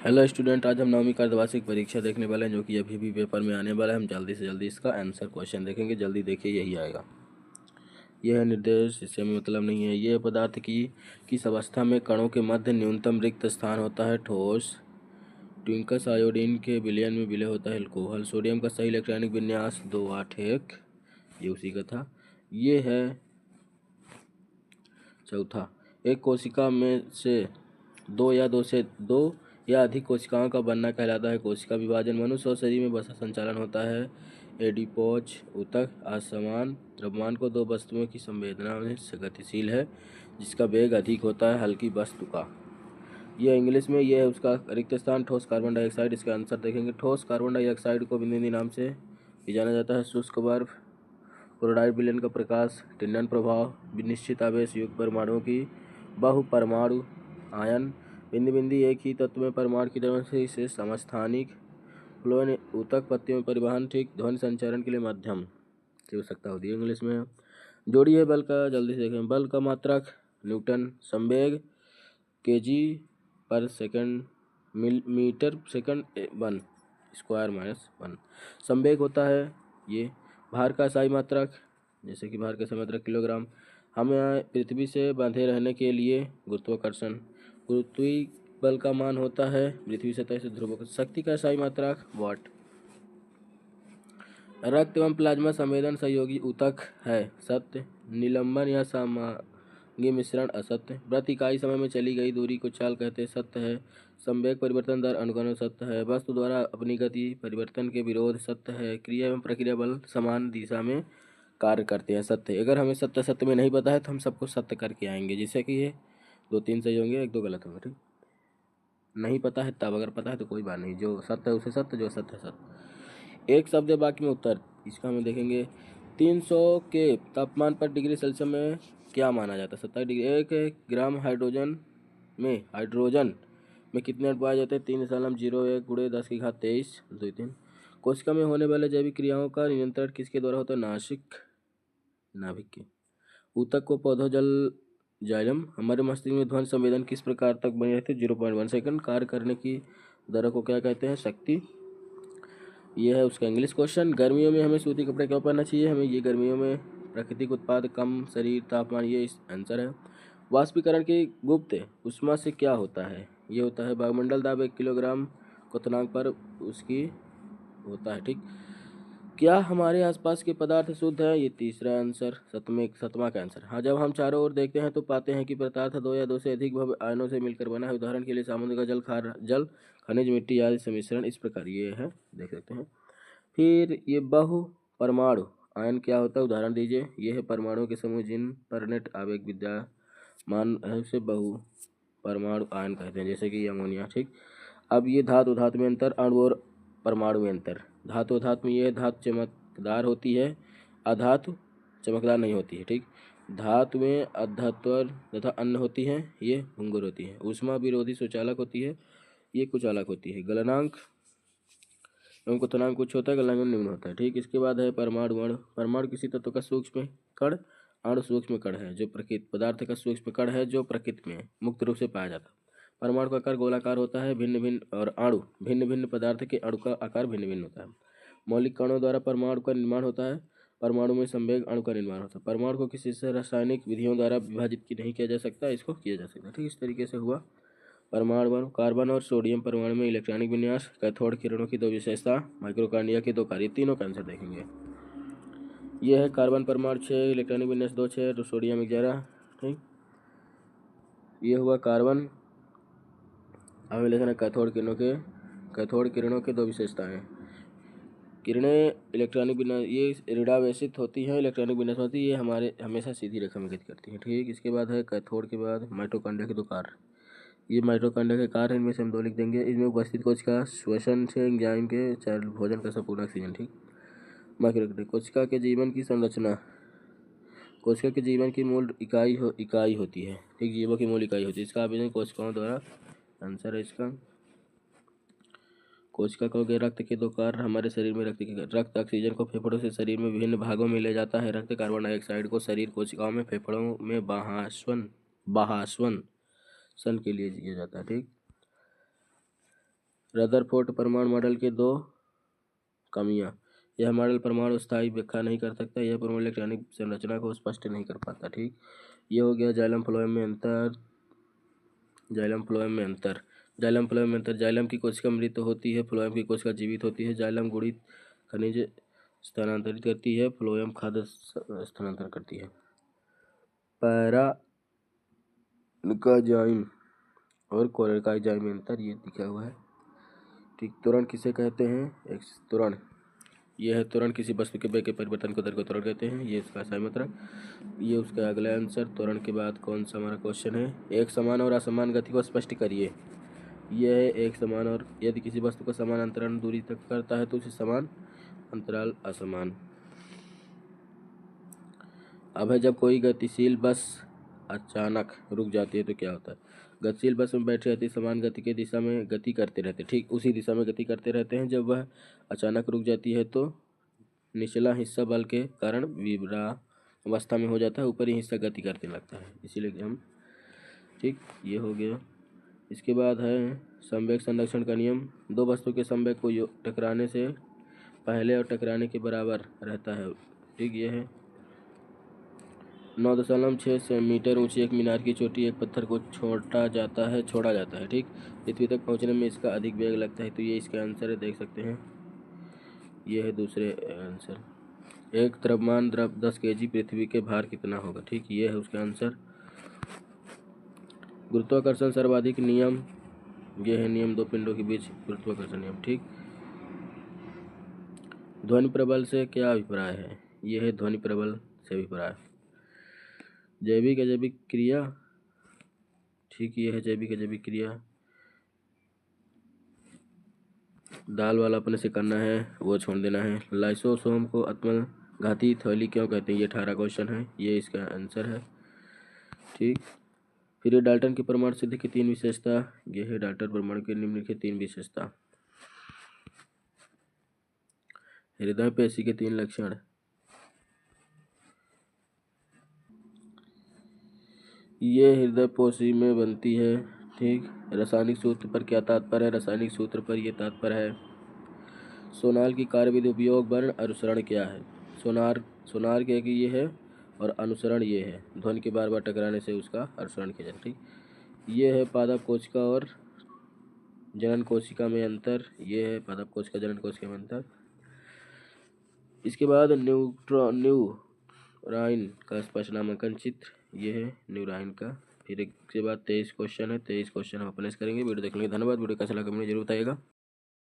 Hello student, आज हम नौवीं का अर्धवार्षिक परीक्षा देखने वाले हैं जो कि अभी भी पेपर में आने वाला है। हम जल्दी से जल्दी इसका आंसर क्वेश्चन देखेंगे। जल्दी देखिए, यही आएगा। यह है निर्देश, इससे हमें मतलब नहीं है। यह पदार्थ की किस अवस्था में कणों के मध्य न्यूनतम रिक्त स्थान होता है? ठोस। ट्विंकस आयोडीन के विलयन में विलय होता है अल्कोहल। सोडियम का सही इलेक्ट्रॉनिक विन्यास 281, ये उसी का था। ये है चौथा। एक कोशिका में से दो या अधिक कोशिकाओं का बनना कहलाता है कोशिका विभाजन। मनुष्य और शरीर में वसा संचालन होता है एडिपोज। ऊतक असमान द्रव्यमान को दो वस्तुओं की संवेदना में से गतिशील है जिसका वेग अधिक होता है हल्की वस्तु का। यह इंग्लिश में यह है उसका रिक्त स्थान। ठोस कार्बन डाइऑक्साइड। इसका आंसर देखेंगे। ठोस कार्बन डाइऑक्साइड को बिंदु नाम से भी जाना जाता है। शुष्क बर्फ, क्लोराइड विलयन का प्रकाश, टिंडन प्रभाव, निश्चित आवेश युक्त परमाणुओं की बहुपरमाणु आयन, बिंदु बिंदु एक ही तत्व में परमाणु की तरह से समस्थानिक, फ्लोएम ऊतक पत्तियों में परिवहन, ठीक, ध्वनि संचारण के लिए माध्यम की आवश्यकता होती है। इंग्लिश में जोड़िए बल का, जल्दी से देखें। बल का मात्रक न्यूटन, संवेग केजी पर second, metre second 1 square minus 1 संवेग होता है ये। भार का सही मात्रक, जैसे कि भार का सही मात्रक किलोग्राम। हमें पृथ्वी से बंधे रहने के लिए गुरुत्वाकर्षण। पृथ्वी बल का मान होता है पृथ्वी सतह से ध्रुव। शक्ति का सही मात्रक वाट। रक्त एवं प्लाज्मा संवेदन सहयोगी ऊतक है सत्य। निलंबन या सामांगी मिश्रण असत्य। वृत्त इकाई समय में चली गई दूरी को चाल कहते हैं सत्य है। संवेग परिवर्तन दर अनुकरण सत्य है। वस्तु द्वारा अपनी गति परिवर्तन के विरोध सत्य है। क्रिया एवं प्रक्रिया बल समान दिशा में कार्य करते हैं सत्य। अगर हमें सत्य सत्य में नहीं पता है तो हम सबको सत्य करके आएंगे, जिससे कि ये 2-3 सही होंगे, 1-2 गलत होंगे। ठीक, नहीं पता है तब, अगर पता है तो कोई बात नहीं। जो सत्य है उसे सत्य, जो सत्य है सत्य। एक शब्द है बाकी में उत्तर। इसका हम देखेंगे। 300 के तापमान पर डिग्री सेल्सियस में क्या माना जाता है? 27 डिग्री। 1 ग्राम हाइड्रोजन में कितने अणु पाए जाते हैं? 3.01 गुणे 10⁻23 2-3। कोशिका में होने वाले जैविक क्रियाओं का नियंत्रण किसके द्वारा होता है? नाभिक के। ऊतक को पौधों जल जाइलम। हमारे मस्तिष्क में ध्वनि संवेदन किस प्रकार तक बनी रहती है? 0.1 सेकंड। कार्य करने की दर को क्या कहते हैं? शक्ति। यह है उसका इंग्लिश क्वेश्चन। गर्मियों में हमें सूती कपड़े क्यों पहनना चाहिए? हमें ये गर्मियों में प्राकृतिक उत्पाद कम शरीर तापमान, ये इस आंसर है। वाष्पीकरण की गुप्त ऊष्मा से क्या होता है? ये होता है वायुमंडल दाब 1 किलोग्राम क्वथनांक पर उसकी होता है। ठीक, क्या हमारे आसपास के पदार्थ शुद्ध है? ये तीसरा आंसर, सतमा का आंसर। हाँ, जब हम चारों ओर देखते हैं तो पाते हैं कि पदार्थ 2 या 2 से अधिक भव्य आयनों से मिलकर बना है। उदाहरण के लिए समुद्र का जल, खनिज, मिट्टी आदि सम्मिश्रण इस प्रकार ये है, देख सकते हैं। फिर ये बहु परमाणु आयन क्या होता है? उदाहरण दीजिए। ये है परमाणु के समूह जिन पर नेट आवेग विद्यमान है उसे बहु परमाणु आयन कहते हैं, जैसे कि अमोनिया। ठीक, अब ये धातु धातु में अंतर, अणु और परमाणु में अंतर। धातु धातु में ये धातु चमकदार होती है, अधातु चमकदार नहीं होती है। ठीक, धातु में अधात्वर तथा अन्य होती है, ये भंगुर होती है। ऊष्मा विरोधी सुचालक होती है, ये कुचालक होती है। गलनांक एवं क्वथनांक कुछ होता है, गलनांक निम्न होता है। ठीक, इसके बाद है परमाणु। अणु, परमाणु किसी तत्व का सूक्ष्म कण। अणु सूक्ष्म कण है जो प्रकृति पदार्थ का सूक्ष्म कण है जो प्रकृति में मुक्त रूप से पाया जाता है। परमाणु का आकार गोलाकार होता है। भिन्न भिन्न और अणु भिन्न भिन्न पदार्थ के अणु का आकार भिन्न भिन्न होता है। मौलिक कणों द्वारा परमाणु का निर्माण होता है। परमाणु में संवेग अणु का निर्माण होता है। परमाणु को किसी से रासायनिक विधियों द्वारा विभाजित नहीं किया जा सकता, इसको किया जा सकता है। ठीक, इस तरीके से हुआ परमाणु। कार्बन और सोडियम परमाणु में इलेक्ट्रॉनिक विन्यास, कैथोड किरणों की 2 विशेषता, माइक्रोकांडिया के 2 कार्य, तीनों का आंसर देखेंगे। यह है कार्बन परमाणु 6, इलेक्ट्रॉनिक विन्यास 2 6, तो सोडियम 11। ठीक, ये हुआ कार्बन। अब लिखना कैथोड किरणों के 2 विशेषताएं। किरणें इलेक्ट्रॉनिक विन्यास ये ऋणावेशित होती हैं, इलेक्ट्रॉनिक विन्यास होती है, ये हमारे हमेशा सीधी रेखा में गति करती है। ठीक, इसके बाद है कैथोड के बाद माइटोकॉन्ड्रिया के 2 कार्य। ये माइटोकॉन्ड्रिया के कार्य, इनमें से हम 2 लिख देंगे। इसमें उपस्थित कोशिका श्वसन से एंजाइम के चार भोजन का संपूर्ण ऑक्सीजन। ठीक, माइक्रोकांड्रिया कोशिका के जीवन की संरचना। कोशिका के जीवन की मूल इकाई होती है। ठीक, जीवों की मूल इकाई होती है। इसका आवेदन कोशिकाओं द्वारा, आंसर है इसका। कोशिका को रक्त के 2 कार्य। हमारे शरीर में रक्त ऑक्सीजन को फेफड़ों से शरीर में विभिन्न भागों में ले जाता है। रक्त कार्बन डाइऑक्साइड को शरीर कोशिकाओं में फेफड़ों में बहाश्वन सन के लिए दिया जाता है। ठीक, रदरफोर्ड परमाणु मॉडल के दो कमियां। यह मॉडल परमाणु स्थायी व्याख्या नहीं कर सकता। यह परमाणु इलेक्ट्रॉनिक संरचना को स्पष्ट नहीं कर पाता। ठीक, ये हो गया जाइलम फ्लोएम में अंतर। जाइलम फ्लोएम में अंतर। जाइलम फ्लोएम में अंतर। जाइलम की कोशिका मृत होती है, फ्लोएम की कोशिका जीवित होती है। जाइलम गुणित खनिज स्थानांतरित करती है, फ्लोएम खाद्य स्थानांतरण करती है। पैरानिकाजाइम और कोलेकाइजाइम में अंतर ये दिखा हुआ है। ठीक, त्वरण किसे कहते हैं? त्वरण, यह है त्वरण किसी वस्तु के वेग के परिवर्तन को दर को त्वरण कहते हैं। ये इसका सही मतलब। ये उसका अगला आंसर। त्वरण के बाद कौन सा हमारा क्वेश्चन है? एक समान और असमान गति को स्पष्ट करिए। यह है एक समान और, यदि किसी वस्तु का समान अंतराल दूरी तक करता है तो उसे समान अंतराल असमान। अब है, जब कोई गतिशील बस अचानक रुक जाती है तो क्या होता है? गतिशील बस में बैठे यात्री समान गति के दिशा में गति करते रहते, ठीक उसी दिशा में गति करते रहते हैं। जब वह अचानक रुक जाती है तो निचला हिस्सा बल के कारण विभ्रामावस्था में हो जाता है, ऊपरी हिस्सा गति करने लगता है, इसीलिए हम, ठीक, ये हो गया। इसके बाद है संवेग संरक्षण का नियम। दो वस्तु के संवेग को टकराने से पहले और टकराने के बराबर रहता है। ठीक, ये है 9.6 मीटर ऊंची एक मीनार की चोटी एक पत्थर को छोड़ा जाता है। ठीक, पृथ्वी तक पहुंचने में इसका अधिक वेग लगता है, तो ये इसका आंसर है, देख सकते हैं। ये है दूसरे आंसर। एक द्रव्यमान द्रव 10 kg पृथ्वी के भार कितना होगा? ठीक, ये है उसका आंसर। गुरुत्वाकर्षण सर्वाधिक नियम, ये है नियम दो पिंडों के बीच गुरुत्वाकर्षण नियम। ठीक, ध्वनि प्रबल से क्या अभिप्राय है? ये है ध्वनि प्रबल से अभिप्राय। जैविक अजैविक क्रिया, ठीक, ये है जैविक अजैविक क्रिया। दाल वाला अपने से करना है, वो छोड़ देना है। लाइसोसोम को आत्मघाती थैली क्यों कहते हैं? ये 18 क्वेश्चन है, ये इसका आंसर है। ठीक, फिर ये डाल्टन की परमाणु सिद्धि की 3 विशेषता। ये है डाल्टन परमाणु की निम्नलिखित 3 विशेषता। हृदय पेशी के 3 लक्षण। ये हृदय पेशी में बनती है। ठीक, रासायनिक सूत्र पर क्या तात्पर्य है? रासायनिक सूत्र पर यह तात्पर्य है। सोनार की कार्यविधि उपयोग वर्ण अनुसरण क्या है? सोनार क्या कि ये है और अनुसरण ये है, ध्वनि के बार बार टकराने से उसका अनुसरण किया जाता है। ठीक, ये है पादप कोशिका और जनन कोशिका में अंतर। ये है पादप कोशिका जनन कोशिका में अंतर। इसके बाद न्यूराइन का स्पष्ट नामांकन चित्र, ये है न्यूराइन का। फिर इसके बाद 23 क्वेश्चन है, 23 क्वेश्चन हम अपने से करेंगे। वीडियो देखने के लिए धन्यवाद। वीडियो कैसा लगा कमेंट में जरूर बताइएगा।